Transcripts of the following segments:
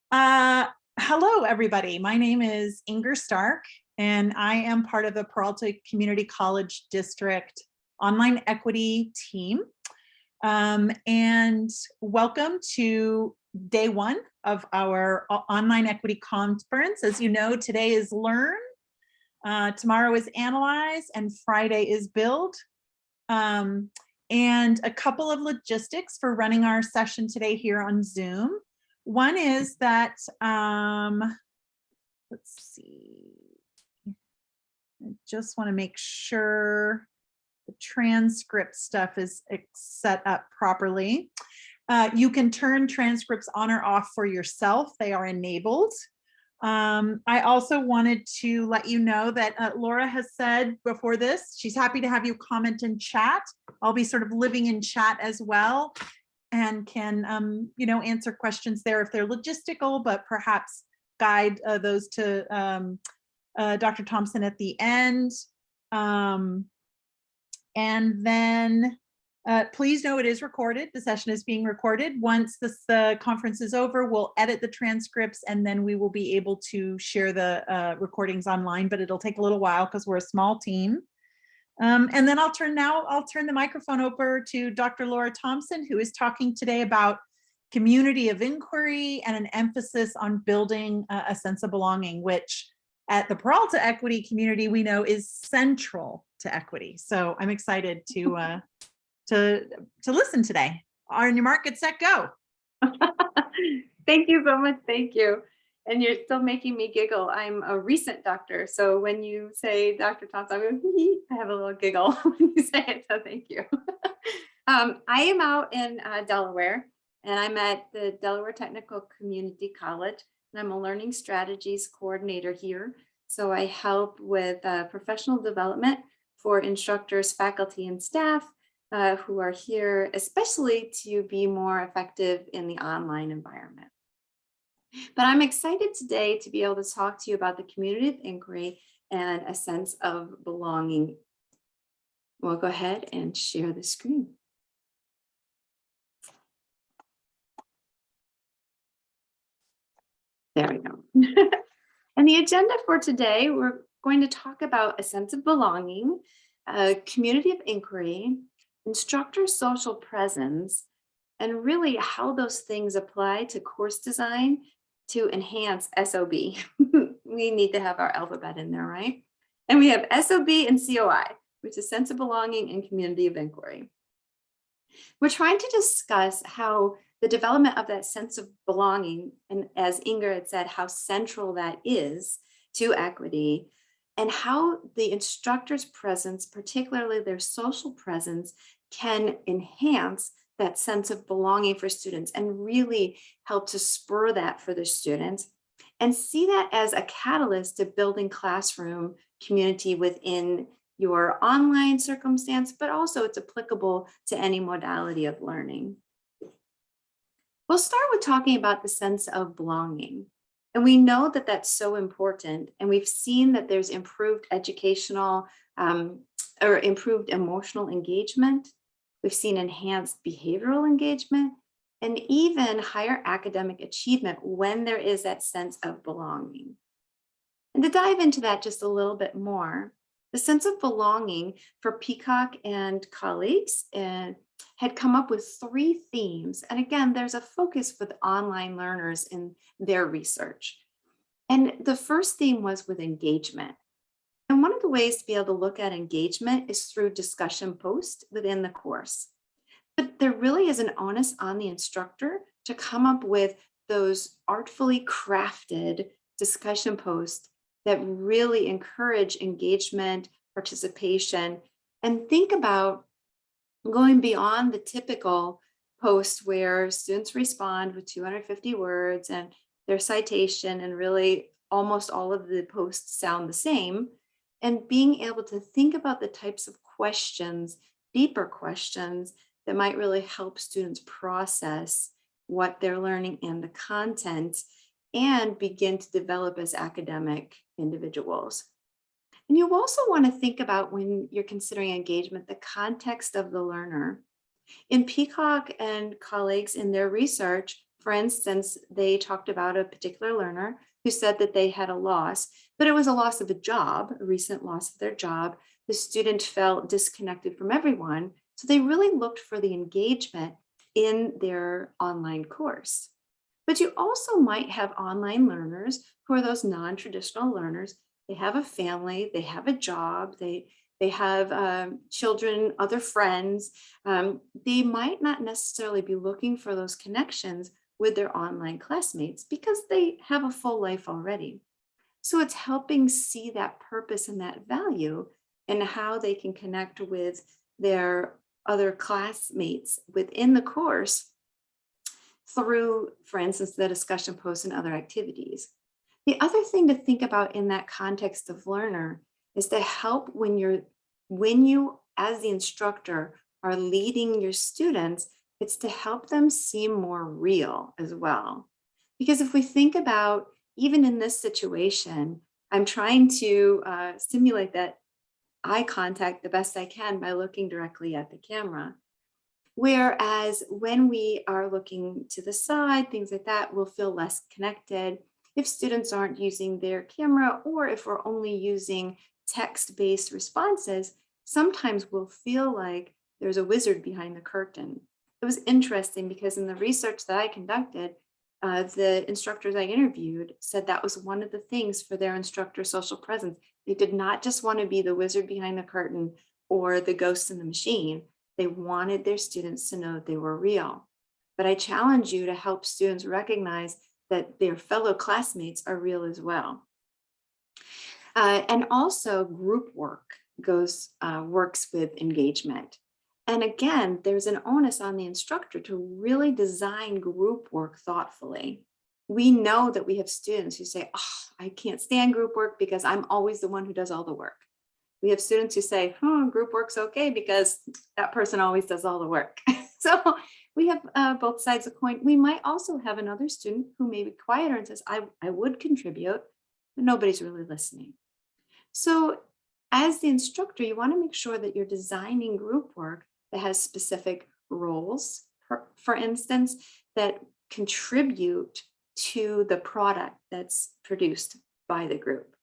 Uh, Hello, everybody. My name is Inger Stark, and I am part of the Peralta Community College District Online Equity team. And welcome to day one of our Online Equity Conference. As you know, today is Learn, tomorrow is Analyze, and Friday is Build. And a couple of logistics for running our session today here on Zoom. One is that, let's see, I just want to make sure the transcript stuff is set up properly. You can turn transcripts on or off for yourself. They are enabled. I also wanted to let you know that Laura has said before this, she's happy to have you comment in chat. I'll be sort of living in chat as well and can, answer questions there if they're logistical, but perhaps guide those to Dr. Thompson at the end. And then please know it is recorded. The session is being recorded. Once this conference is over, we'll edit the transcripts and then we will be able to share the recordings online, but it'll take a little while because we're a small team. And then I'll turn the microphone over to Dr. Laura Thompson, who is talking today about community of inquiry and an emphasis on building a sense of belonging, which at the Peralta Equity community we know is central to equity. So I'm excited to listen today. On your mark, get set, go. Thank you so much. Thank you. And you're still making me giggle. I'm a recent doctor. So when you say Dr. Thompson, I'm going, I have a little giggle when you say it. So thank you. I am out in Delaware, and I'm at the Delaware Technical Community College, and I'm a learning strategies coordinator here. So I help with professional development for instructors, faculty, and staff who are here, especially to be more effective in the online environment. But I'm excited today to be able to talk to you about the community of inquiry and a sense of belonging. We'll go ahead and share the screen. There we go. And the agenda for today, we're going to talk about a sense of belonging, a community of inquiry, instructor social presence, and really how those things apply to course design to enhance SOB. We need to have our alphabet in there, right? And we have SOB and COI, which is sense of belonging and community of inquiry. We're trying to discuss how the development of that sense of belonging, and as Inger had said, how central that is to equity, and how the instructor's presence, particularly their social presence, can enhance that sense of belonging for students and really help to spur that for the students, and see that as a catalyst to building classroom community within your online circumstance, but also it's applicable to any modality of learning. We'll start with talking about the sense of belonging. And we know that that's so important. And we've seen that there's improved educational or improved emotional engagement. We've seen enhanced behavioral engagement and even higher academic achievement when there is that sense of belonging. And to dive into that just a little bit more, the sense of belonging for Peacock and colleagues had come up with 3 themes. And again, there's a focus with online learners in their research. And the first theme was with engagement. And one of the ways to be able to look at engagement is through discussion posts within the course. But there really is an onus on the instructor to come up with those artfully crafted discussion posts that really encourage engagement, participation, and think about going beyond the typical post where students respond with 250 words and their citation, and really almost all of the posts sound the same, and being able to think about the types of questions, deeper questions that might really help students process what they're learning and the content and begin to develop as academic individuals. And you also want to think about, when you're considering engagement, the context of the learner. In Peacock and colleagues in their research, For instance, they talked about a particular learner who said that they had a loss, but it was a loss of a job, a recent loss of their job. The student felt disconnected from everyone. So they really looked for the engagement in their online course. But you also might have online learners who are those non-traditional learners. They have a family, they have a job, they have children, other friends. They might not necessarily be looking for those connections with their online classmates because they have a full life already. So it's helping see that purpose and that value and how they can connect with their other classmates within the course through, for instance, the discussion posts and other activities. The other thing to think about in that context of learner is to help when you, as the instructor, are leading your students, it's to help them seem more real as well. Because if we think about, even in this situation, I'm trying to simulate that eye contact the best I can by looking directly at the camera. Whereas when we are looking to the side, things like that, we'll feel less connected. If students aren't using their camera, or if we're only using text-based responses, sometimes we'll feel like there's a wizard behind the curtain. It was interesting because in the research that I conducted, the instructors I interviewed said that was one of the things for their instructor social presence. They did not just want to be the wizard behind the curtain or the ghost in the machine. They wanted their students to know that they were real. But I challenge you to help students recognize that their fellow classmates are real as well. And also group work works with engagement. And again, there's an onus on the instructor to really design group work thoughtfully. We know that we have students who say, oh, I can't stand group work because I'm always the one who does all the work. We have students who say, group work's okay because that person always does all the work. So we have both sides of the coin. We might also have another student who may be quieter and says, I would contribute, but nobody's really listening. So as the instructor, you want to make sure that you're designing group work that has specific roles, for instance, that contribute to the product that's produced by the group.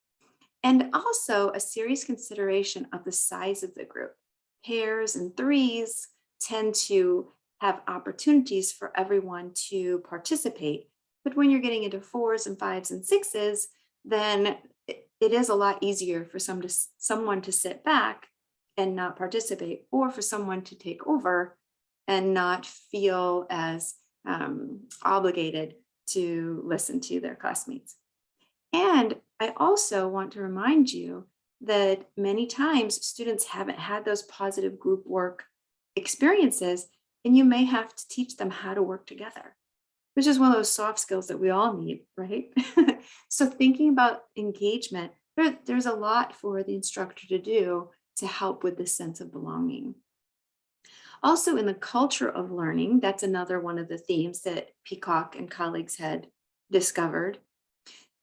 And also a serious consideration of the size of the group. Pairs and threes tend to have opportunities for everyone to participate. But when you're getting into 4s and 5s and 6s, then it is a lot easier for someone to sit back and not participate, or for someone to take over and not feel as obligated to listen to their classmates. And I also want to remind you that many times students haven't had those positive group work experiences, and you may have to teach them how to work together, which is one of those soft skills that we all need, right? So thinking about engagement, there's a lot for the instructor to do to help with this sense of belonging. Also, in the culture of learning, that's another one of the themes that Peacock and colleagues had discovered.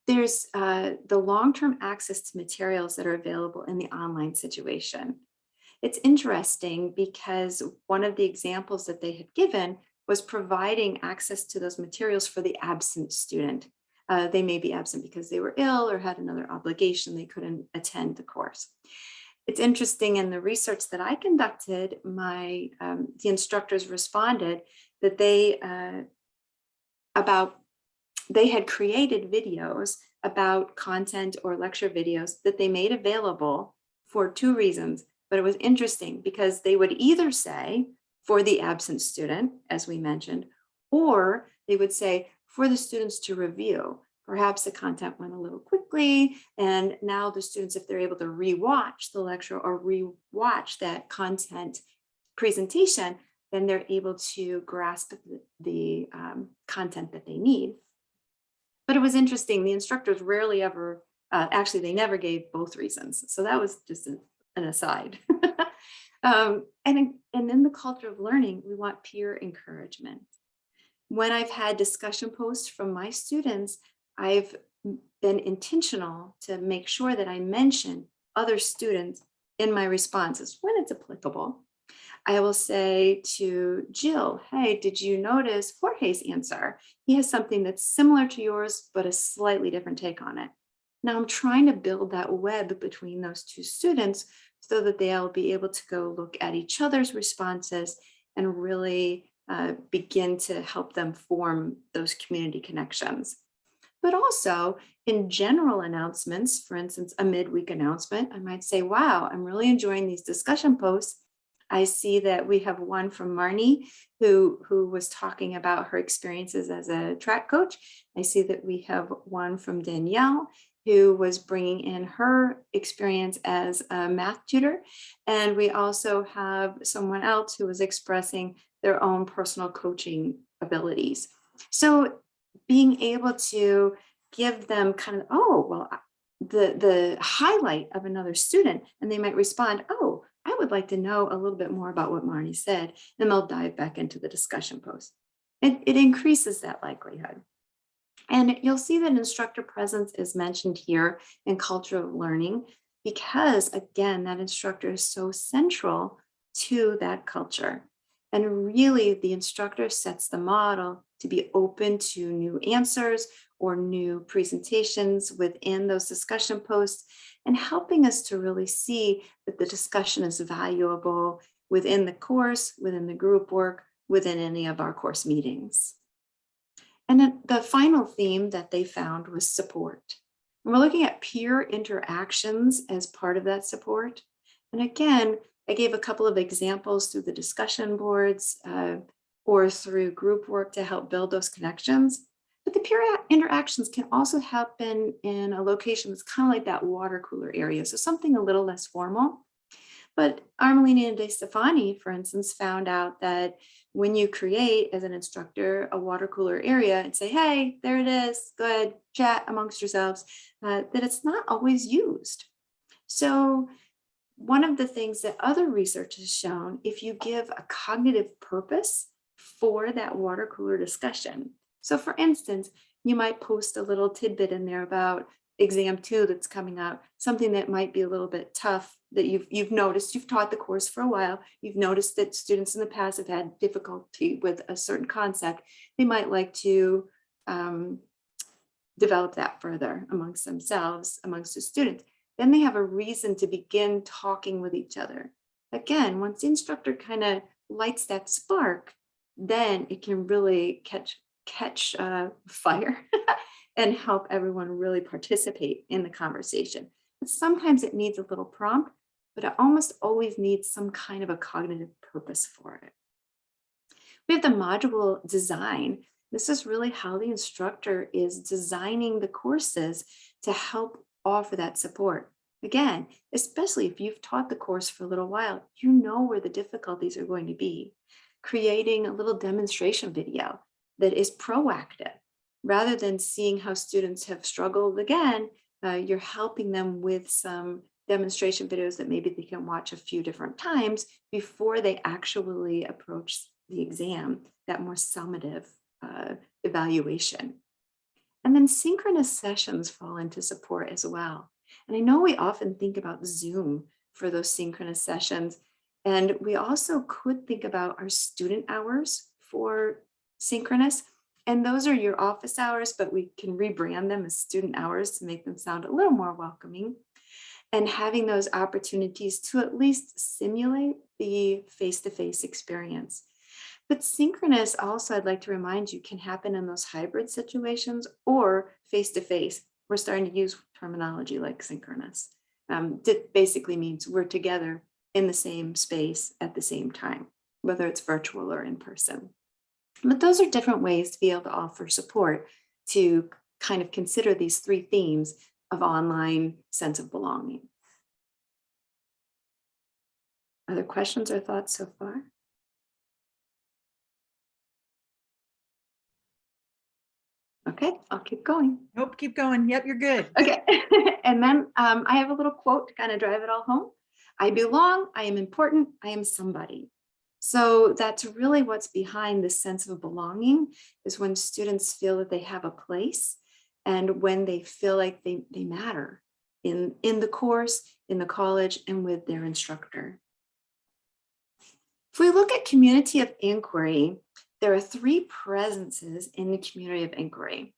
There's the long-term access to materials that are available in the online situation. It's interesting because one of the examples that they had given was providing access to those materials for the absent student. They may be absent because they were ill or had another obligation, they couldn't attend the course. It's interesting, in the research that I conducted, the instructors responded that they had created videos about content or lecture videos that they made available for 2 reasons. But it was interesting because they would either say for the absent student, as we mentioned, or they would say for the students to review. Perhaps the content went a little quickly, and now the students, if they're able to rewatch the lecture or rewatch that content presentation, then they're able to grasp the content that they need. But it was interesting, the instructors rarely ever, actually they never gave both reasons. So that was just an aside. And in the culture of learning, we want peer encouragement. When I've had discussion posts from my students, I've been intentional to make sure that I mention other students in my responses when it's applicable. I will say to Jill, hey, did you notice Jorge's answer? He has something that's similar to yours, but a slightly different take on it. Now I'm trying to build that web between those two students so that they'll be able to go look at each other's responses and really begin to help them form those community connections. But also in general announcements, for instance, a midweek announcement, I might say, wow, I'm really enjoying these discussion posts. I see that we have one from Marnie who was talking about her experiences as a track coach. I see that we have one from Danielle who was bringing in her experience as a math tutor. And we also have someone else who was expressing their own personal coaching abilities. So being able to give them kind of, oh, well, the highlight of another student, and they might respond, oh, I would like to know a little bit more about what Marnie said, and they'll dive back into the discussion post. It increases that likelihood. And you'll see that instructor presence is mentioned here in culture of learning because, again, that instructor is so central to that culture. And really, the instructor sets the model to be open to new answers or new presentations within those discussion posts and helping us to really see that the discussion is valuable within the course, within the group work, within any of our course meetings. And then the final theme that they found was support. And we're looking at peer interactions as part of that support. And again, I gave a couple of examples through the discussion boards or through group work to help build those connections. But the peer interactions can also happen in a location that's kind of like that water cooler area. So something a little less formal. But Armelina and De Stefani, for instance, found out that when you create as an instructor a water cooler area and say, hey, there it is, good, chat amongst yourselves, that it's not always used. So one of the things that other research has shown, if you give a cognitive purpose for that water cooler discussion. So for instance, you might post a little tidbit in there about exam 2 that's coming up, something that might be a little bit tough that you've noticed. You've taught the course for a while. You've noticed that students in the past have had difficulty with a certain concept. They might like to develop that further amongst themselves, amongst the students. Then they have a reason to begin talking with each other. Again, once the instructor kind of lights that spark, then it can really catch fire and help everyone really participate in the conversation. But sometimes it needs a little prompt, but it almost always needs some kind of a cognitive purpose for it. We have the module design. This is really how the instructor is designing the courses to help offer that support. Again, especially if you've taught the course for a little while, you know where the difficulties are going to be. Creating a little demonstration video that is proactive. Rather than seeing how students have struggled again, you're helping them with some demonstration videos that maybe they can watch a few different times before they actually approach the exam, that more summative evaluation. And then synchronous sessions fall into support as well. And I know we often think about Zoom for those synchronous sessions, and we also could think about our student hours for synchronous. And those are your office hours, but we can rebrand them as student hours to make them sound a little more welcoming. And having those opportunities to at least simulate the face-to-face experience. But synchronous also, I'd like to remind you, can happen in those hybrid situations or face-to-face. We're starting to use terminology like synchronous. That basically means we're together in the same space at the same time, whether it's virtual or in person. But those are different ways to be able to offer support to kind of consider these three themes of online sense of belonging. Other questions or thoughts so far? Okay, I'll keep going. Nope, keep going. Yep, you're good. Okay, and then I have a little quote to kind of drive it all home. I belong, I am important, I am somebody. So that's really what's behind the sense of belonging, is when students feel that they have a place and when they feel like they matter in the course, in the college, and with their instructor. If we look at community of inquiry, there are 3 presences in the community of inquiry: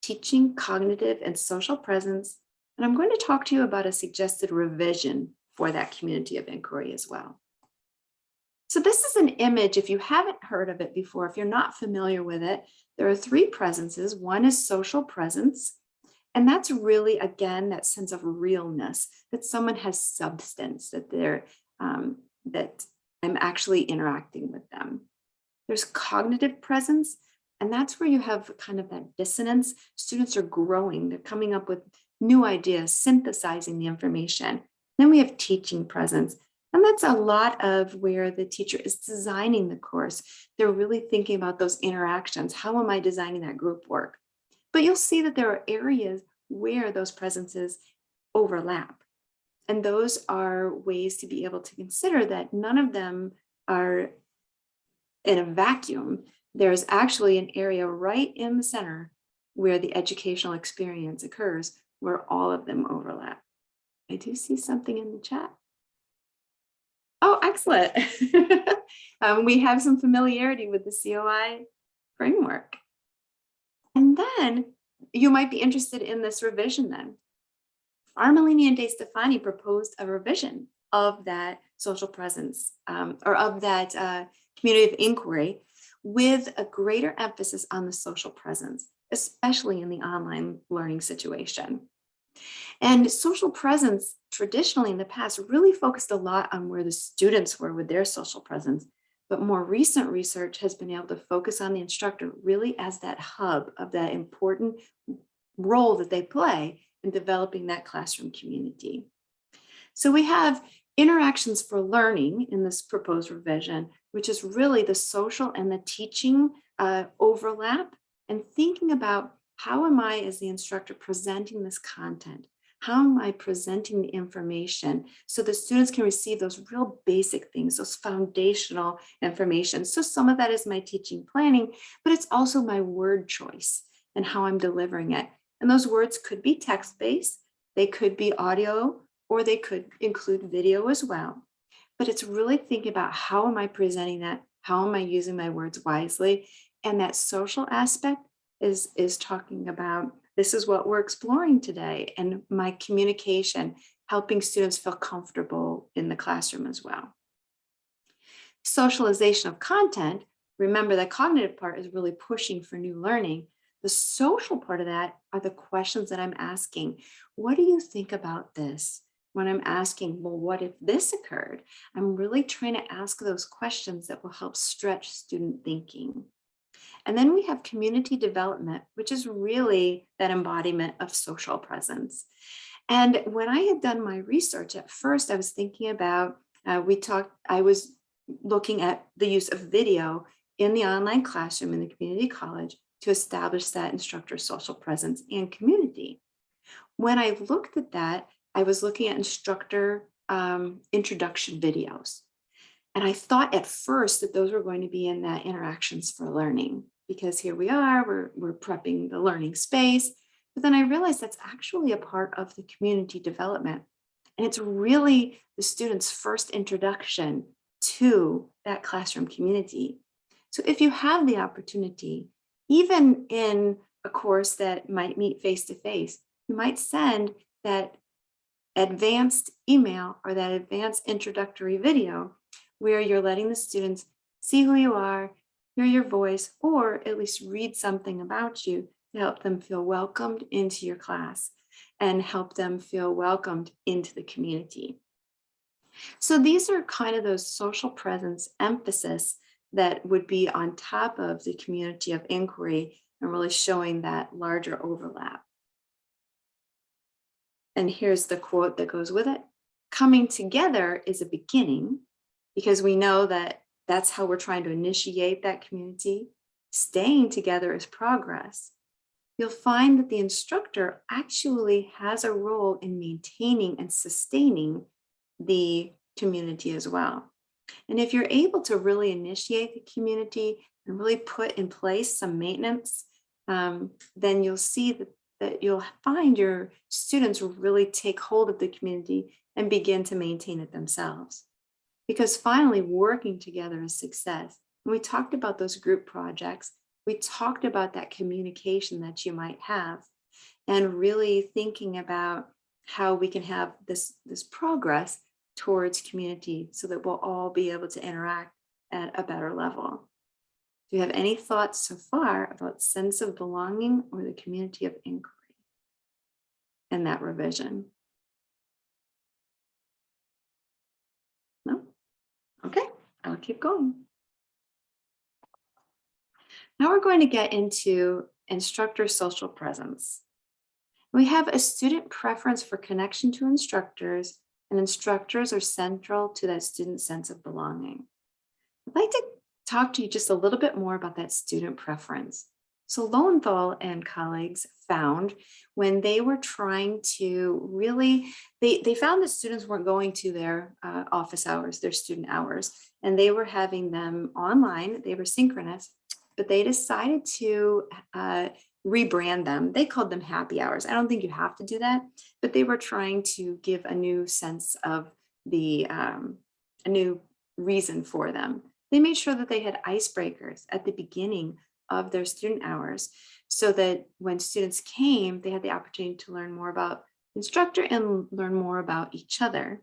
teaching, cognitive, and social presence. And I'm going to talk to you about a suggested revision for that community of inquiry as well. So this is an image, if you haven't heard of it before, if you're not familiar with it, there are 3 presences. One is social presence, and that's really, again, that sense of realness, that someone has substance, that that I'm actually interacting with them. There's cognitive presence, and that's where you have kind of that dissonance. Students are growing, they're coming up with new ideas, synthesizing the information. Then we have teaching presence, and that's a lot of where the teacher is designing the course. They're really thinking about those interactions. How am I designing that group work? But you'll see that there are areas where those presences overlap. And those are ways to be able to consider that none of them are in a vacuum. There's actually an area right in the center where the educational experience occurs, where all of them overlap. I do see something in the chat. Oh, excellent. We have some familiarity with the COI framework. And then you might be interested in this revision then. Armelini and De Stefani proposed a revision of that social presence or of that community of inquiry with a greater emphasis on the social presence, especially in the online learning situation. And social presence traditionally in the past really focused a lot on where the students were with their social presence. But more recent research has been able to focus on the instructor really as that hub of that important role that they play in developing that classroom community. So we have interactions for learning in this proposed revision, which is really the social and the teaching overlap, and thinking about how am I as the instructor presenting this content? How am I presenting the information so the students can receive those real basic things, those foundational information? So some of that is my teaching planning, but it's also my word choice and how I'm delivering it. And those words could be text-based, they could be audio, or they could include video as well. But it's really thinking about how am I presenting that? How am I using my words wisely? And that social aspect is talking about, this is what we're exploring today, and my communication, helping students feel comfortable in the classroom as well. Socialization of content, remember the cognitive part is really pushing for new learning. The social part of that are the questions that I'm asking. What do you think about this? When I'm asking, well, what if this occurred? I'm really trying to ask those questions that will help stretch student thinking. And then we have community development, which is really that embodiment of social presence. And when I had done my research at first, I was thinking about, I was looking at the use of video in the online classroom in the community college to establish that instructor social presence and community. When I looked at that, I was looking at instructor introduction videos. And I thought at first that those were going to be in that interactions for learning, because here we are, we're prepping the learning space. But then I realized that's actually a part of the community development. And it's really the student's first introduction to that classroom community. So if you have the opportunity, even in a course that might meet face-to-face, you might send that advanced email or that advanced introductory video where you're letting the students see who you are, hear your voice, or at least read something about you to help them feel welcomed into your class and help them feel welcomed into the community. So these are kind of those social presence emphasis that would be on top of the community of inquiry and really showing that larger overlap. And here's the quote that goes with it. Coming together is a beginning, because we know that that's how we're trying to initiate that community. Staying together is progress. You'll find that the instructor actually has a role in maintaining and sustaining the community as well. And if you're able to really initiate the community and really put in place some maintenance, then you'll see that you'll find your students will really take hold of the community and begin to maintain it themselves. because finally working together is success. And we talked about those group projects. We talked about that communication that you might have, and really thinking about how we can have this progress towards community so that we'll all be able to interact at a better level. Do you have any thoughts so far about sense of belonging or the community of inquiry and that revision? No? Okay, I'll keep going. Now we're going to get into instructor social presence. We have a student preference for connection to instructors, and instructors are central to that student sense of belonging. I'd like to talk to you just a little bit more about that student preference. So Lowenthal and colleagues found when they were trying to really, they found that students weren't going to their office hours, their student hours, and they were having them online, they were synchronous, but they decided to rebrand them. They called them happy hours. I don't think you have to do that, but they were trying to give a new sense of a new reason for them. They made sure that they had icebreakers at the beginning of their student hours so that when students came, they had the opportunity to learn more about the instructor and learn more about each other.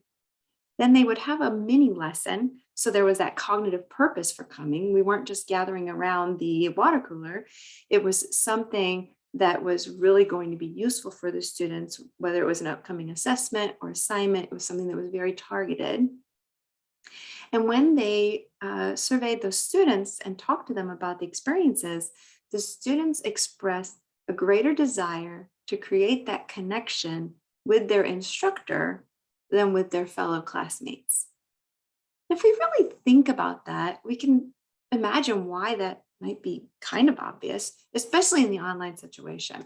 Then they would have a mini lesson. So there was that cognitive purpose for coming. We weren't just gathering around the water cooler. It was something that was really going to be useful for the students, whether it was an upcoming assessment or assignment. It was something that was very targeted. And when they surveyed those students and talked to them about the experiences, the students expressed a greater desire to create that connection with their instructor than with their fellow classmates. If we really think about that, we can imagine why that might be kind of obvious, especially in the online situation.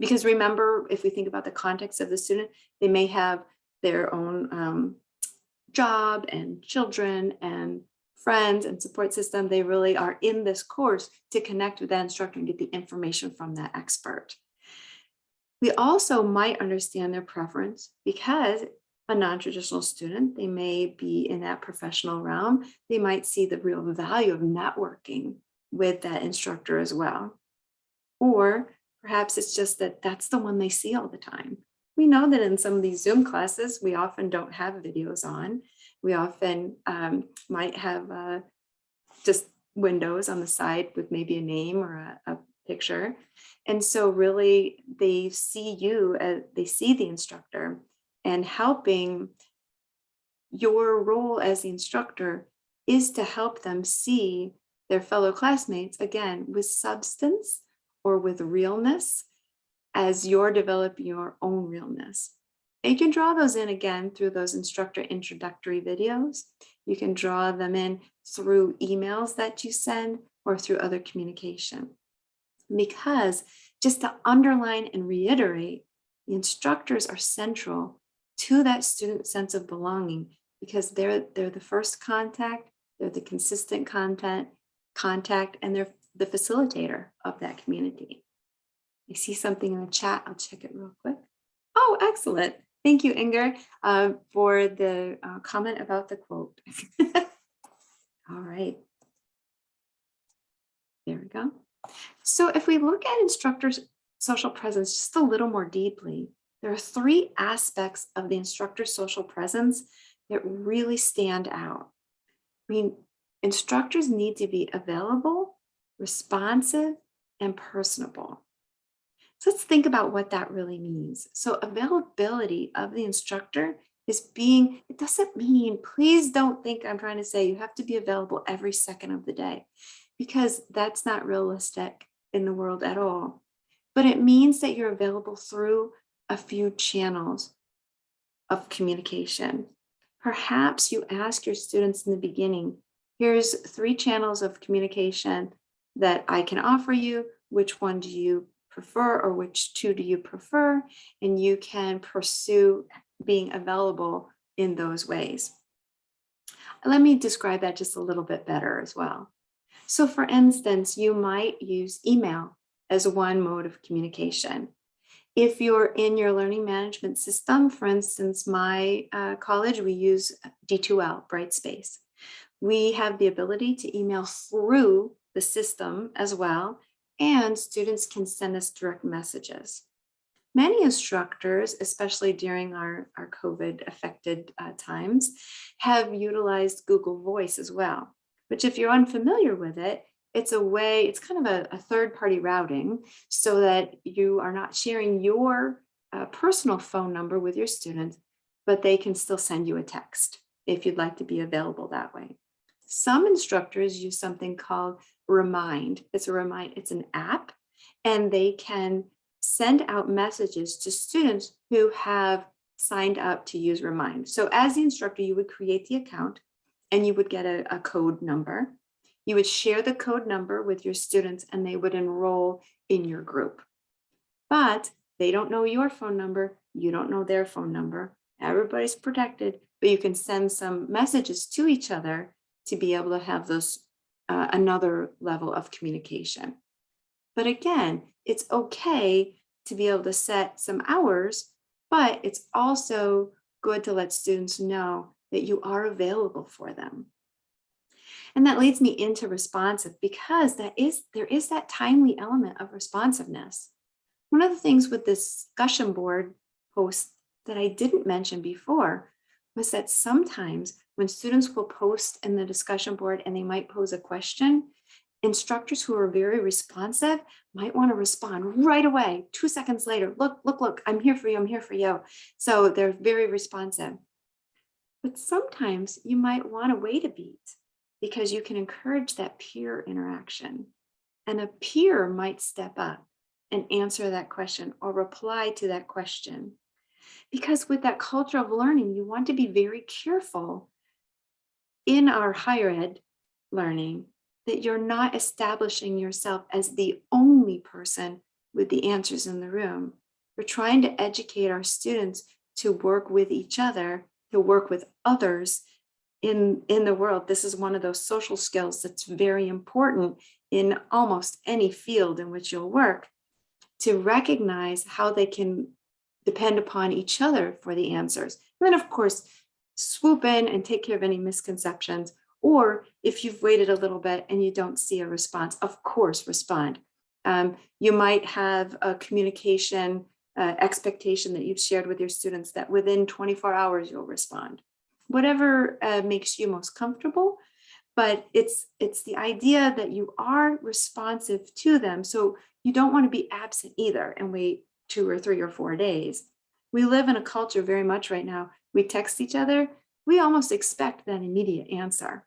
Because remember, if we think about the context of the student, they may have their own job and children and friends and support system. They really are in this course to connect with that instructor and get the information from that expert. We also might understand their preference because a non-traditional student, they may be in that professional realm. They might see the real value of networking with that instructor as well. Or perhaps it's just that that's the one they see all the time. We know that in some of these Zoom classes, we often don't have videos on. We often might have just windows on the side with maybe a name or a picture. And so really they see you, they see the instructor, and helping your role as the instructor is to help them see their fellow classmates, again, with substance or with realness as you're developing your own realness. And you can draw those in again through those instructor introductory videos. You can draw them in through emails that you send or through other communication. Because just to underline and reiterate, the instructors are central to that student sense of belonging because they're the first contact, they're the consistent contact, and they're the facilitator of that community. I see something in the chat. I'll check it real quick. Oh, excellent. Thank you, Inger, for the comment about the quote. All right. There we go. So if we look at instructors' social presence just a little more deeply, there are three aspects of the instructor's social presence that really stand out. I mean, instructors need to be available, responsive, and personable. So let's think about what that really means. So availability of the instructor is being, it doesn't mean, please don't think I'm trying to say you have to be available every second of the day, because that's not realistic in the world at all. But it means that you're available through a few channels of communication. Perhaps you ask your students in the beginning, here's 3 channels of communication that I can offer you. Which one do you prefer, or which 2 do you prefer? And you can pursue being available in those ways. Let me describe that just a little bit better as well. So for instance, you might use email as one mode of communication. If you're in your learning management system, for instance, my college, we use D2L, Brightspace. We have the ability to email through the system as well, and students can send us direct messages. Many instructors, especially during our COVID affected times, have utilized Google Voice as well, which if you're unfamiliar with it, it's a way, it's kind of a third party routing so that you are not sharing your personal phone number with your students, but they can still send you a text if you'd like to be available that way. Some instructors use something called Remind. It's an app, and they can send out messages to students who have signed up to use Remind. So as the instructor, you would create the account and you would get a code number. You would share the code number with your students and they would enroll in your group. But they don't know your phone number. You don't know their phone number. Everybody's protected, but you can send some messages to each other to be able to have those another level of communication. But again, it's okay to be able to set some hours, but it's also good to let students know that you are available for them. And that leads me into responsive, because there is that timely element of responsiveness. One of the things with this discussion board post that I didn't mention before was that sometimes when students will post in the discussion board and they might pose a question, instructors who are very responsive might want to respond right away, 2 seconds later. Look, I'm here for you, I'm here for you. So they're very responsive. But sometimes you might want to wait a beat because you can encourage that peer interaction. And a peer might step up and answer that question or reply to that question. Because with that culture of learning, you want to be very careful in our higher ed learning that you're not establishing yourself as the only person with the answers in the room. We're trying to educate our students to work with each other, to work with others in the world. This is one of those social skills that's very important in almost any field in which you'll work, to recognize how they can depend upon each other for the answers. And then, of course, swoop in and take care of any misconceptions. Or if you've waited a little bit and you don't see a response, of course, respond. You might have a communication expectation that you've shared with your students that within 24 hours you'll respond. Whatever makes you most comfortable, but it's the idea that you are responsive to them. So you don't want to be absent either and wait 2 or 3 or 4 days. We live in a culture very much right now. We text each other. We almost expect that immediate answer.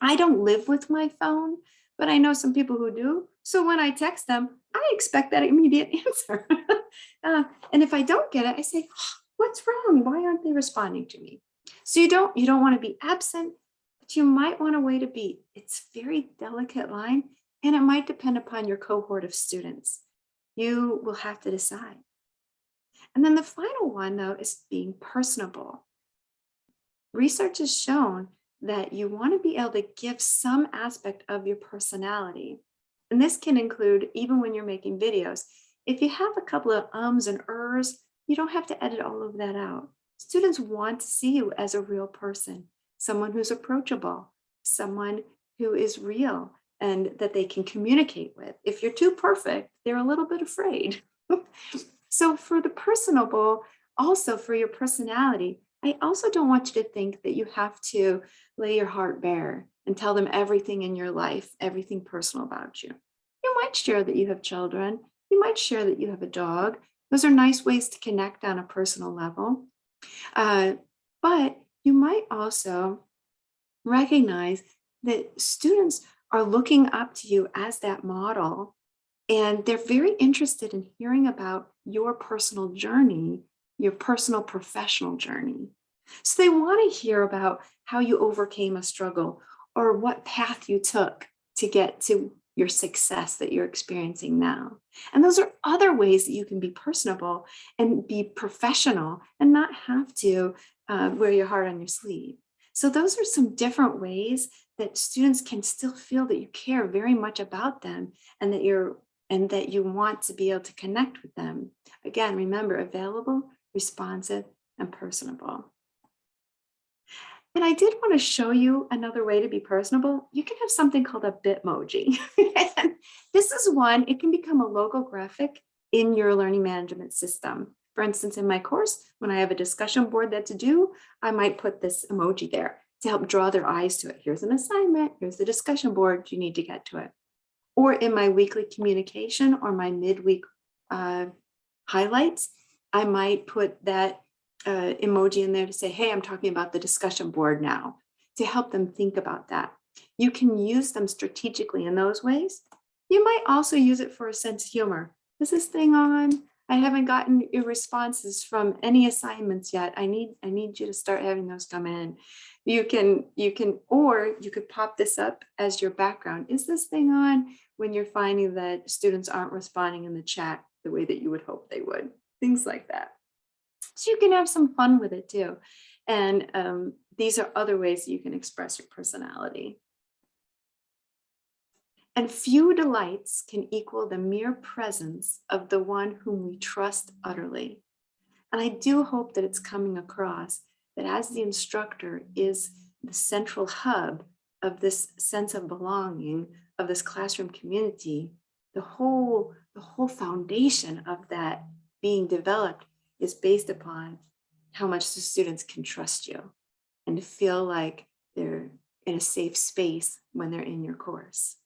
I don't live with my phone, but I know some people who do. So when I text them, I expect that immediate answer. And if I don't get it, I say, what's wrong? Why aren't they responding to me? So you don't want to be absent, but you might want to wait a beat. It's a very delicate line, and it might depend upon your cohort of students. You will have to decide. And then the final one, though, is being personable. Research has shown that you want to be able to give some aspect of your personality. And this can include, even when you're making videos, if you have a couple of ums and ers, you don't have to edit all of that out. Students want to see you as a real person, someone who's approachable, someone who is real and that they can communicate with. If you're too perfect, they're a little bit afraid. So for the personable, also for your personality, I also don't want you to think that you have to lay your heart bare and tell them everything in your life, everything personal about you. You might share that you have children. You might share that you have a dog. Those are nice ways to connect on a personal level. But you might also recognize that students are looking up to you as that model, and they're very interested in hearing about your personal journey, your personal professional journey. So they want to hear about how you overcame a struggle or what path you took to get to your success that you're experiencing now. And those are other ways that you can be personable and be professional and not have to wear your heart on your sleeve. So those are some different ways that students can still feel that you care very much about them and that you want to be able to connect with them. Again, remember, available, responsive, and personable. And I did want to show you another way to be personable. You can have something called a Bitmoji. And this is one, it can become a logo graphic in your learning management system. For instance, in my course, when I have a discussion board that's due, I might put this emoji there to help draw their eyes to it. Here's an assignment, here's the discussion board, you need to get to it. Or in my weekly communication or my midweek highlights, I might put that emoji in there to say, hey, I'm talking about the discussion board now, to help them think about that. You can use them strategically in those ways. You might also use it for a sense of humor. Is this thing on? I haven't gotten your responses from any assignments yet. I need you to start having those come in. You can, or you could pop this up as your background. Is this thing on when you're finding that students aren't responding in the chat the way that you would hope they would? Things like that. So you can have some fun with it too. And these are other ways you can express your personality. And few delights can equal the mere presence of the one whom we trust utterly. And I do hope that it's coming across that as the instructor is the central hub of this sense of belonging, of this classroom community, the whole foundation of that being developed is based upon how much the students can trust you and to feel like they're in a safe space when they're in your course.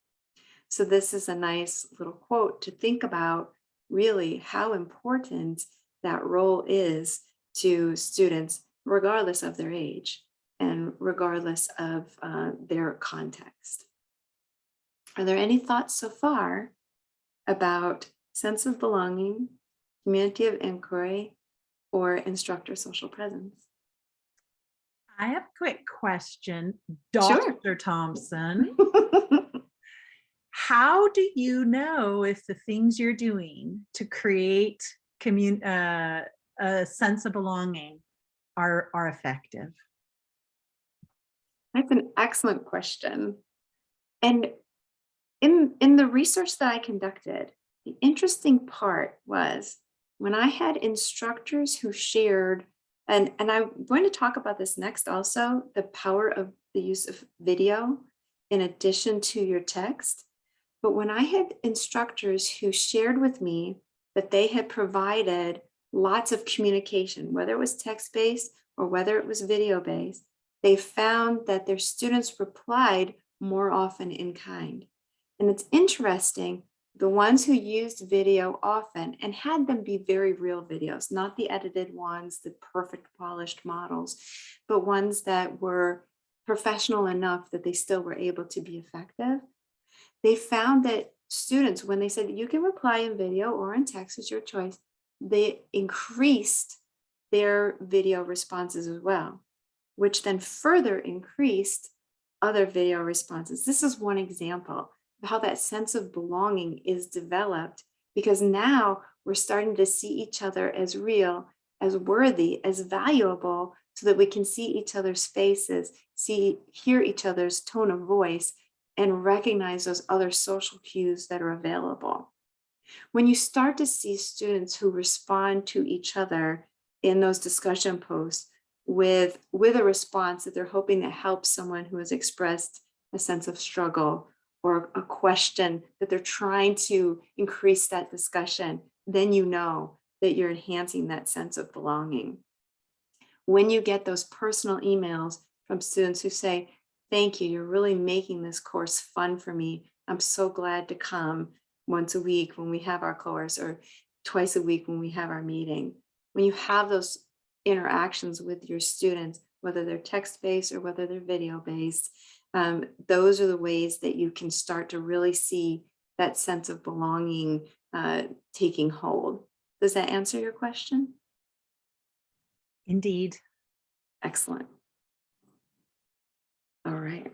So this is a nice little quote to think about really how important that role is to students, regardless of their age and regardless of their context. Are there any thoughts so far about sense of belonging, community of inquiry, or instructor social presence? I have a quick question, Sure. Dr. Thompson. How do you know if the things you're doing to create a sense of belonging are effective? That's an excellent question. And in the research that I conducted, the interesting part was when I had instructors who shared, and I'm going to talk about this next also, the power of the use of video in addition to your text. But when I had instructors who shared with me that they had provided lots of communication, whether it was text-based or whether it was video-based, they found that their students replied more often in kind. And it's interesting, the ones who used video often and had them be very real videos, not the edited ones, the perfect polished models, but ones that were professional enough that they still were able to be effective. They found that students, when they said you can reply in video or in text, is your choice, they increased their video responses as well, which then further increased other video responses. This is one example of how that sense of belonging is developed, because now we're starting to see each other as real, as worthy, as valuable, so that we can see each other's faces, hear each other's tone of voice, and recognize those other social cues that are available. When you start to see students who respond to each other in those discussion posts with a response that they're hoping to help someone who has expressed a sense of struggle or a question that they're trying to increase that discussion, then you know that you're enhancing that sense of belonging. When you get those personal emails from students who say, thank you, you're really making this course fun for me. I'm so glad to come once a week when we have our course, or twice a week when we have our meeting. When you have those interactions with your students, whether they're text-based or whether they're video-based, those are the ways that you can start to really see that sense of belonging taking hold. Does that answer your question? Indeed. Excellent. All right.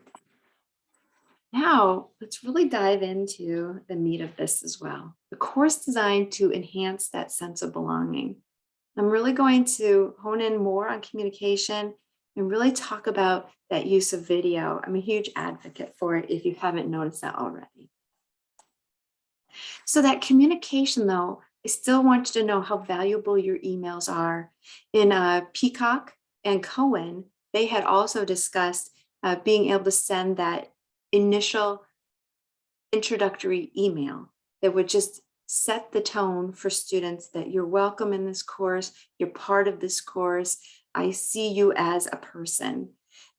Now, let's really dive into the meat of this as well. The course designed to enhance that sense of belonging. I'm really going to hone in more on communication and really talk about that use of video. I'm a huge advocate for it if you haven't noticed that already. So that communication, though, I still want you to know how valuable your emails are. In Peacock and Cohen, they had also discussed being able to send that initial introductory email that would just set the tone for students that you're welcome in this course, you're part of this course, I see you as a person.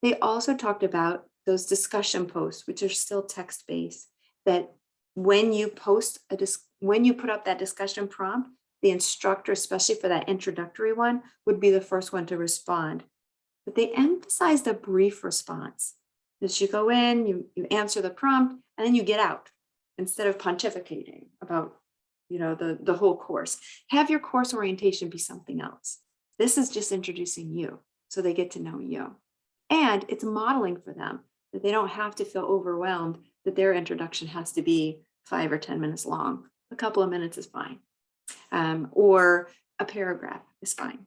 They also talked about those discussion posts, which are still text-based, that when you when you put up that discussion prompt, the instructor, especially for that introductory one, would be the first one to respond. But they emphasized a brief response. That you go in, you answer the prompt, and then you get out instead of pontificating about, the whole course. Have your course orientation be something else. This is just introducing you so they get to know you. And it's modeling for them that they don't have to feel overwhelmed that their introduction has to be 5 or 10 minutes long. A couple of minutes is fine. Or a paragraph is fine.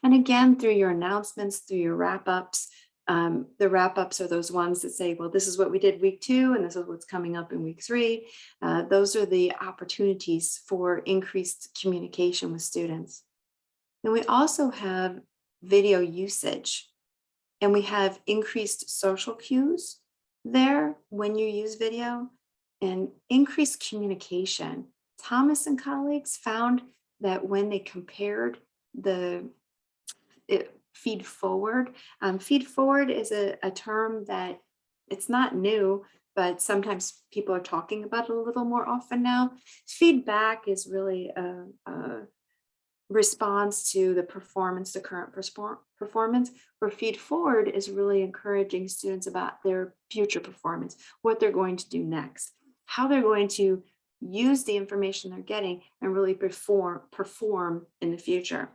And again, through your announcements, through your wrap-ups, the wrap-ups are those ones that say, well, this is what we did week 2, and this is what's coming up in week 3. Those are the opportunities for increased communication with students. And we also have video usage, and we have increased social cues there when you use video and increased communication. Thomas and colleagues found that when they compared feed forward is a term that it's not new, but sometimes people are talking about it a little more often now. Feedback is really a response to the performance, the current performance, where feed forward is really encouraging students about their future performance, what they're going to do next, how they're going to use the information they're getting and really perform in the future.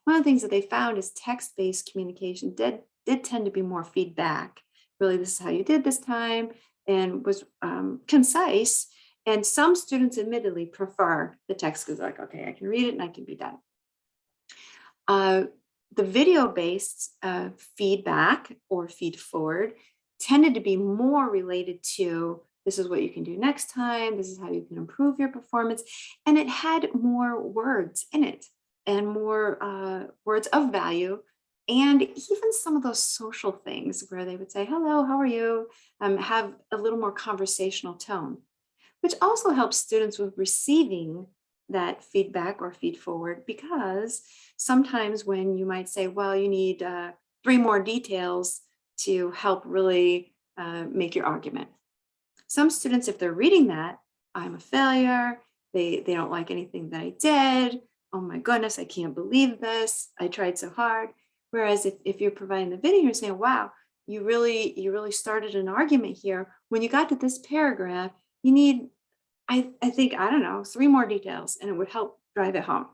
One of the things that they found is text-based communication did tend to be more feedback. Really, this is how you did this time, and was concise. And some students admittedly prefer the text because like, okay, I can read it and I can be done. The video-based feedback or feed forward tended to be more related to this is what you can do next time, this is how you can improve your performance, and it had more words in it and more words of value, and even some of those social things where they would say, hello, how are you? Have a little more conversational tone, which also helps students with receiving that feedback or feed forward, because sometimes when you might say, well, you need 3 more details to help really make your argument. Some students, if they're reading that, I'm a failure, they don't like anything that I did, oh my goodness, I can't believe this, I tried so hard. Whereas if you're providing the video, you're saying, wow, you really started an argument here. When you got to this paragraph, you need, I think, I don't know, 3 more details, and it would help drive it home.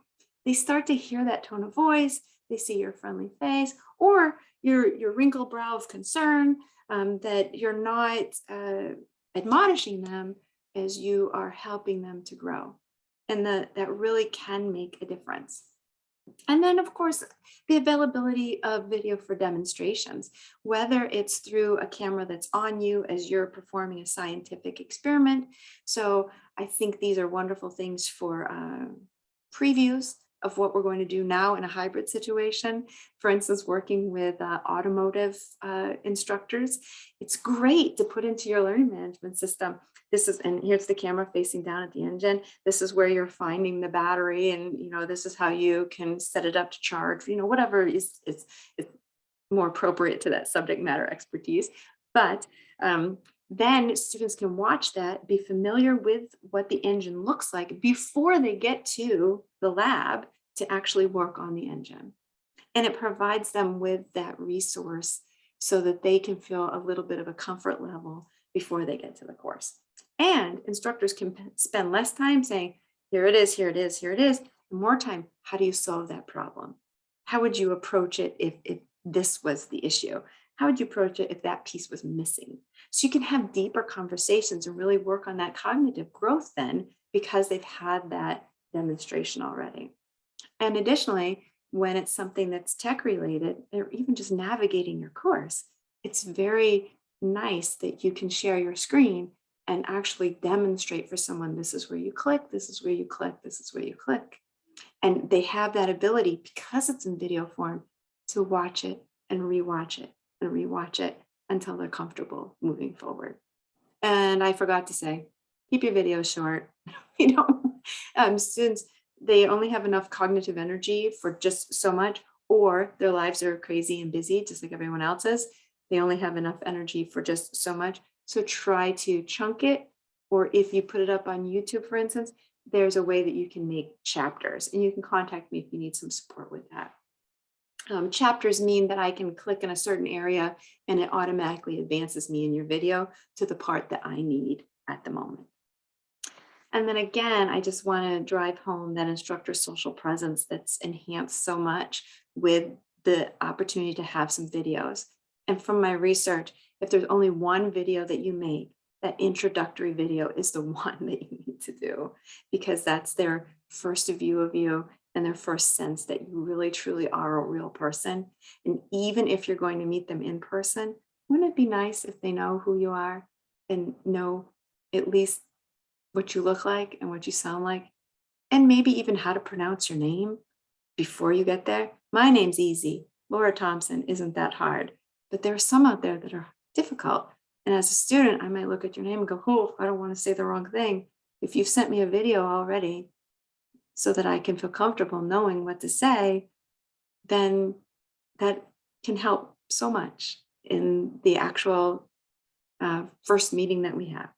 They start to hear that tone of voice, they see your friendly face, or your wrinkled brow of concern, that you're not admonishing them as you are helping them to grow. And that really can make a difference. And then, of course, the availability of video for demonstrations, whether it's through a camera that's on you as you're performing a scientific experiment. So I think these are wonderful things for previews of what we're going to do now in a hybrid situation. For instance, working with automotive instructors, it's great to put into your learning management system. This is, and here's the camera facing down at the engine. This is where you're finding the battery, and this is how you can set it up to charge. Whatever is more appropriate to that subject matter expertise. But then students can watch that, be familiar with what the engine looks like before they get to the lab to actually work on the engine. And it provides them with that resource so that they can feel a little bit of a comfort level before they get to the course. And instructors can spend less time saying, here it is, here it is, here it is, and more time, how do you solve that problem? How would you approach it if this was the issue? How would you approach it if that piece was missing? So you can have deeper conversations and really work on that cognitive growth then, because they've had that demonstration already. And additionally, when it's something that's tech related, or even just navigating your course, it's very nice that you can share your screen and actually demonstrate for someone, this is where you click, this is where you click, this is where you click. And they have that ability, because it's in video form, to watch it and rewatch it and rewatch it until they're comfortable moving forward. And I forgot to say, keep your videos short. Students, they only have enough cognitive energy for just so much, or their lives are crazy and busy, just like everyone else's. They only have enough energy for just so much. So try to chunk it, or if you put it up on YouTube, for instance, there's a way that you can make chapters, and you can contact me if you need some support with that. Chapters mean that I can click in a certain area and it automatically advances me in your video to the part that I need at the moment. And then again, I just want to drive home that instructor social presence that's enhanced so much with the opportunity to have some videos. And from my research, if there's only one video that you make, that introductory video is the one that you need to do, because that's their first view of you and their first sense that you really truly are a real person. And even if you're going to meet them in person, wouldn't it be nice if they know who you are and know at least what you look like and what you sound like, and maybe even how to pronounce your name before you get there? My name's easy. Laura Thompson isn't that hard, but there are some out there that are difficult. And as a student, I might look at your name and go, oh, I don't want to say the wrong thing. If you've sent me a video already so that I can feel comfortable knowing what to say, then that can help so much in the actual first meeting that we have.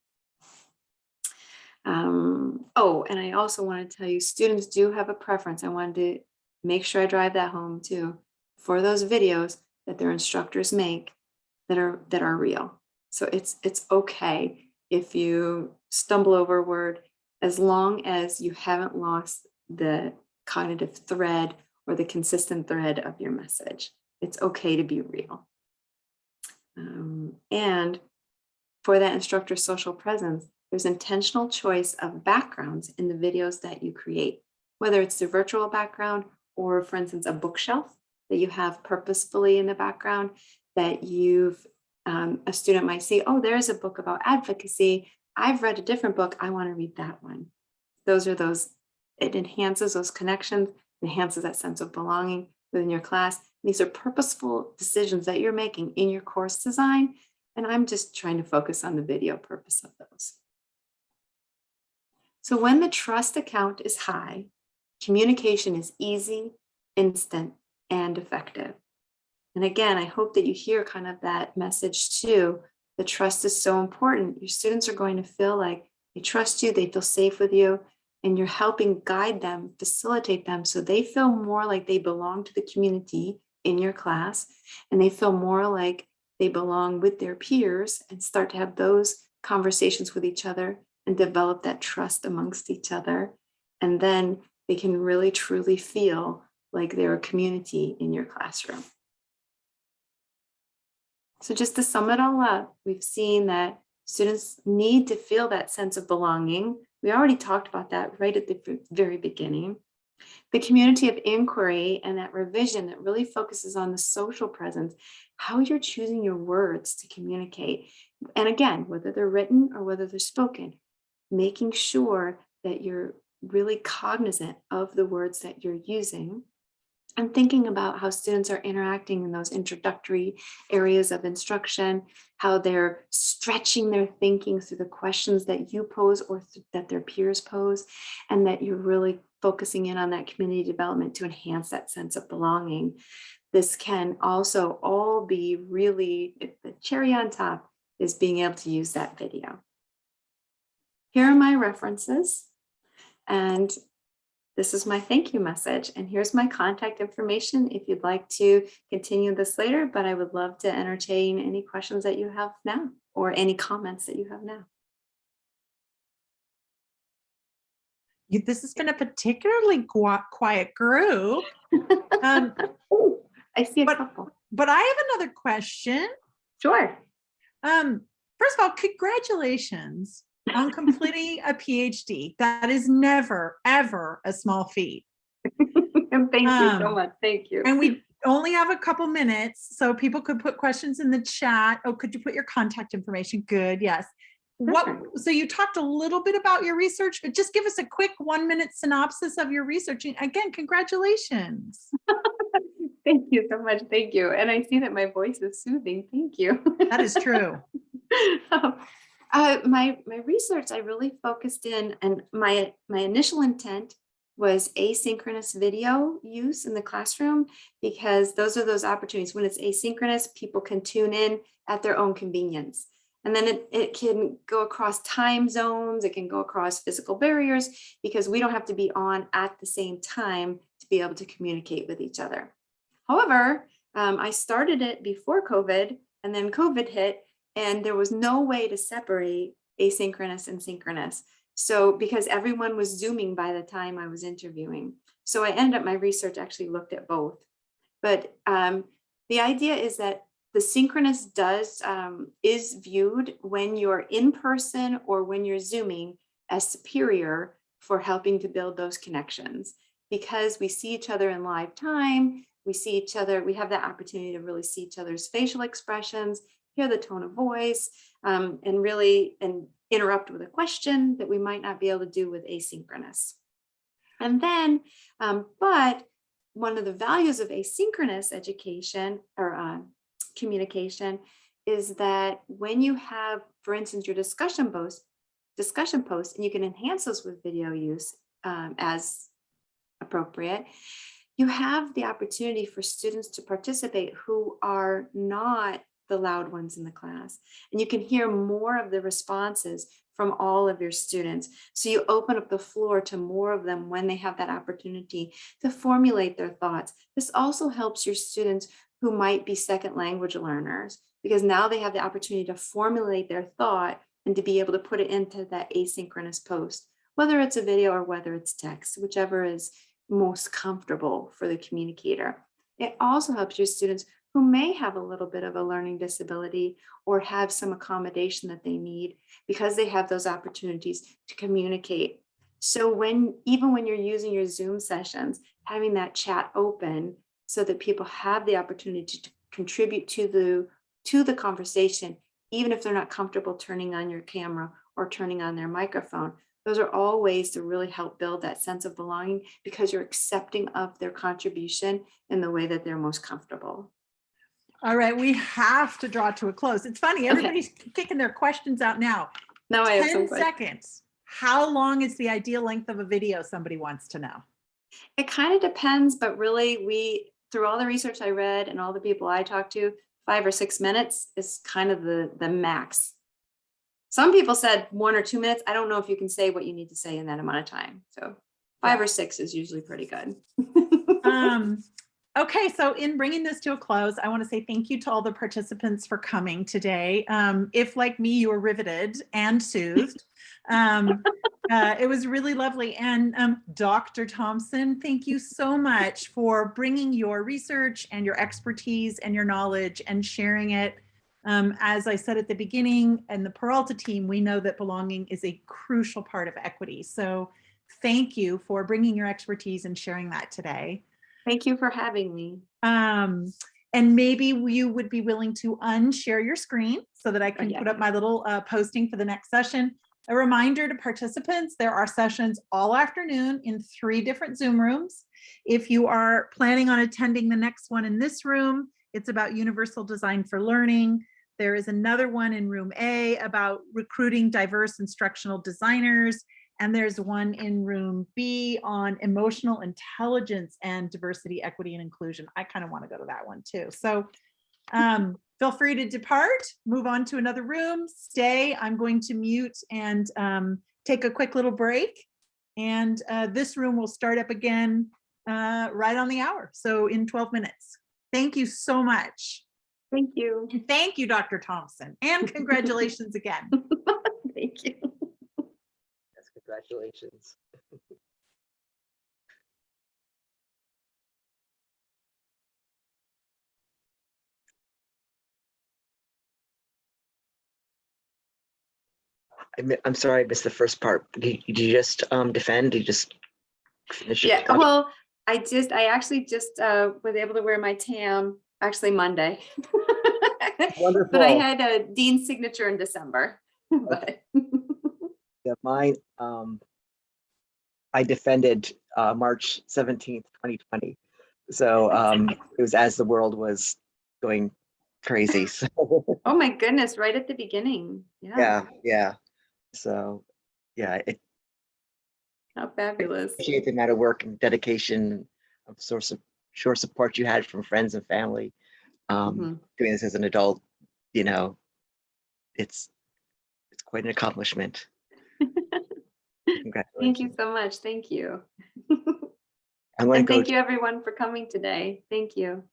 Oh, and I also want to tell you, students do have a preference. I wanted to make sure I drive that home too, for those videos that their instructors make that are real. So it's okay if you stumble over a word, as long as you haven't lost the cognitive thread or the consistent thread of your message. It's okay to be real. And for that instructor social presence, there's intentional choice of backgrounds in the videos that you create, whether it's the virtual background or, for instance, a bookshelf that you have purposefully in the background that you've a student might see, oh, there's a book about advocacy. I've read a different book. I want to read that one. It enhances those connections, enhances that sense of belonging within your class. These are purposeful decisions that you're making in your course design. And I'm just trying to focus on the video purpose of those. So when the trust account is high, communication is easy, instant, and effective. And again, I hope that you hear kind of that message too. The trust is so important. Your students are going to feel like they trust you, they feel safe with you, and you're helping guide them, facilitate them so they feel more like they belong to the community in your class, and they feel more like they belong with their peers and start to have those conversations with each other and develop that trust amongst each other. And then they can really truly feel like they're a community in your classroom. So just to sum it all up, we've seen that students need to feel that sense of belonging. We already talked about that right at the very beginning. The community of inquiry and that revision that really focuses on the social presence, how you're choosing your words to communicate. And again, whether they're written or whether they're spoken, making sure that you're really cognizant of the words that you're using, and thinking about how students are interacting in those introductory areas of instruction, how they're stretching their thinking through the questions that you pose or that their peers pose, and that you're really focusing in on that community development to enhance that sense of belonging. This can also all be really, the cherry on top is being able to use that video. Here are my references, and this is my thank you message, and here's my contact information if you'd like to continue this later, but I would love to entertain any questions that you have now or any comments that you have now. This has been a particularly quiet group. Oh, I see a couple. But I have another question. Sure. First of all, congratulations on completing a PhD. That is never, ever a small feat. And thank you so much. Thank you. And we only have a couple minutes, so people could put questions in the chat. Oh, could you put your contact information? Good, yes. What, so you talked a little bit about your research, but just give us a quick 1-minute synopsis of your research. And again, congratulations. Thank you so much. Thank you. And I see that my voice is soothing. Thank you. That is true. My research, I really focused in, and my initial intent was asynchronous video use in the classroom, because those are those opportunities when it's asynchronous, people can tune in at their own convenience. And then it can go across time zones, it can go across physical barriers, because we don't have to be on at the same time to be able to communicate with each other. However, I started it before COVID, and then COVID hit, and there was no way to separate asynchronous and synchronous. So because everyone was Zooming by the time I was interviewing. So I ended up, my research actually looked at both. But the idea is that the synchronous is viewed when you're in person or when you're Zooming as superior for helping to build those connections. Because we see each other in live time, we see each other, we have that opportunity to really see each other's facial expressions, hear the tone of voice, and interrupt with a question that we might not be able to do with asynchronous. And then, but one of the values of asynchronous education or communication is that when you have, for instance, your discussion posts, and you can enhance those with video use as appropriate, you have the opportunity for students to participate who are not the loud ones in the class. And you can hear more of the responses from all of your students. So you open up the floor to more of them when they have that opportunity to formulate their thoughts. This also helps your students who might be second language learners, because now they have the opportunity to formulate their thought and to be able to put it into that asynchronous post, whether it's a video or whether it's text, whichever is most comfortable for the communicator. It also helps your students who may have a little bit of a learning disability or have some accommodation that they need, because they have those opportunities to communicate. So even when you're using your Zoom sessions, having that chat open so that people have the opportunity to contribute to the conversation, even if they're not comfortable turning on your camera or turning on their microphone. Those are all ways to really help build that sense of belonging, because you're accepting of their contribution in the way that they're most comfortable. All right, we have to draw to a close. It's funny, everybody's kicking their questions out now. Now I have 10 seconds. How long is the ideal length of a video, somebody wants to know? It kind of depends, but really through all the research I read and all the people I talked to, 5 or 6 minutes is kind of the max. Some people said 1 or 2 minutes. I don't know if you can say what you need to say in that amount of time. So 5 or 6 is usually pretty good. Okay, so in bringing this to a close, I want to say thank you to all the participants for coming today. If like me, you were riveted and soothed, it was really lovely. And Dr. Thompson, thank you so much for bringing your research and your expertise and your knowledge and sharing it. As I said at the beginning, and the Peralta team, we know that belonging is a crucial part of equity. So thank you for bringing your expertise and sharing that today. Thank you for having me. And maybe you would be willing to unshare your screen so that I can put up my little posting for the next session. A reminder to participants, there are sessions all afternoon in 3 different Zoom rooms. If you are planning on attending the next one in this room, it's about universal design for learning. There is another one in room A about recruiting diverse instructional designers. And there's one in room B on emotional intelligence and diversity, equity, and inclusion. I kind of want to go to that one too. So feel free to depart, move on to another room, stay. I'm going to mute and take a quick little break. And this room will start up again right on the hour. So in 12 minutes. Thank you so much. Thank you. And thank you, Dr. Thompson. And congratulations again. Thank you. Congratulations. I'm sorry, I missed the first part. Did you just defend? Did you just finish? Yeah, well, I actually just was able to wear my tam actually Monday. Wonderful. But I had a dean's signature in December. But Yeah, mine, I defended March 17th, 2020. So it was as the world was going crazy. So oh my goodness, right at the beginning. Yeah, yeah, yeah. So yeah, it how fabulous. appreciate the amount of work and dedication of source of sure support you had from friends and family. Mhm. Doing this as an adult, you know, it's quite an accomplishment. Thank you Congratulations. so much. Thank you. I'm going to And go. thank you everyone for coming today. Thank you.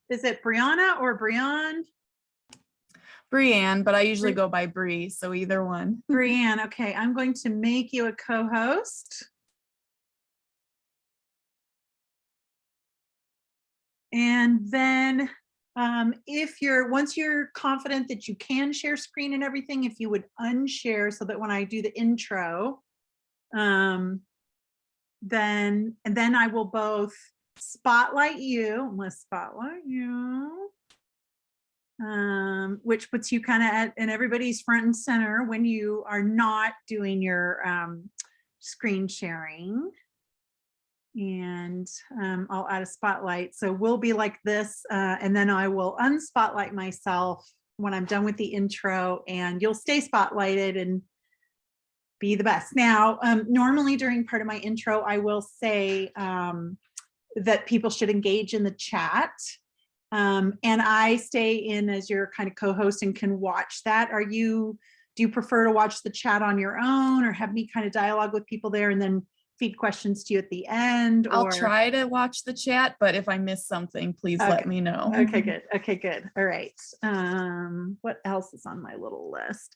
Is it Brianna or Brianne? Brianne, but I usually go by Bree, so either one. Brianne, okay, I'm going to make you a co-host. And then once you're confident that you can share screen and everything, if you would unshare so that when I do the intro, then I will both spotlight you. I'm gonna spotlight you. Which puts you kind of in everybody's front and center when you are not doing your screen sharing. And I'll add a spotlight. So we'll be like this, and then I will unspotlight myself when I'm done with the intro, and you'll stay spotlighted and be the best. Now, normally during part of my intro, I will say that people should engage in the chat. And I stay in as your kind of co-host and can watch that. Do you prefer to watch the chat on your own, or have me kind of dialogue with people there and then feed questions to you at the end? I'll try to watch the chat, but if I miss something, please let me know. Okay, good. Okay, good. All right. What else is on my little list?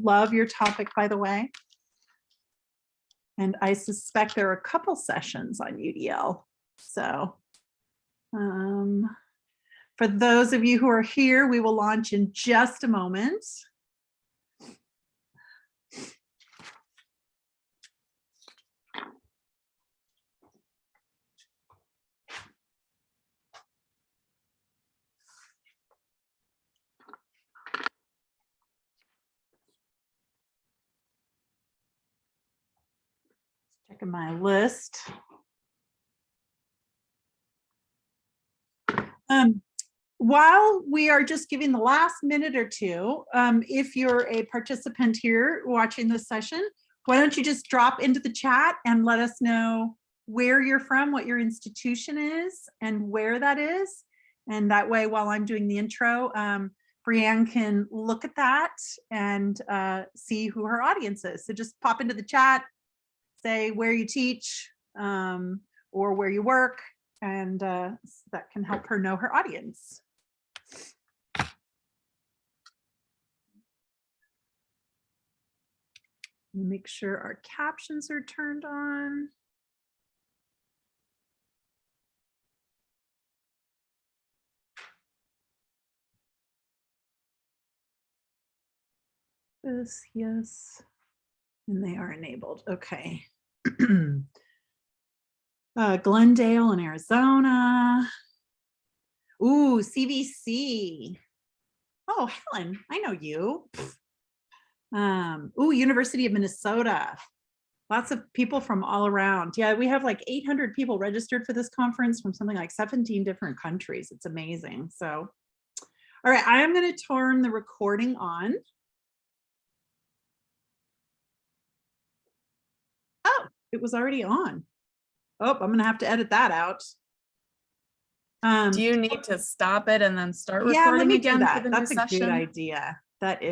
Love your topic, by the way. And I suspect there are a couple sessions on UDL. So for those of you who are here, we will launch in just a moment. Checking my list. While we are just giving the last minute or two, if you're a participant here watching this session, why don't you just drop into the chat and let us know where you're from, what your institution is, and where that is. And that way, while I'm doing the intro, Brianne can look at that and see who her audience is. So just pop into the chat, say where you teach or where you work, and that can help her know her audience. Make sure our captions are turned on. This, yes, and they are enabled. Okay. Glendale in Arizona. Ooh, CVC. Oh, Helen, I know you. Ooh, University of Minnesota. Lots of people from all around. Yeah, we have like 800 people registered for this conference from something like 17 different countries. It's amazing. So, all right, I am going to turn the recording on. Oh, it was already on. Oh, I'm going to have to edit that out. Do you need to stop it and then start Yeah, let recording me do again that. for the new That's a session? good idea. That is.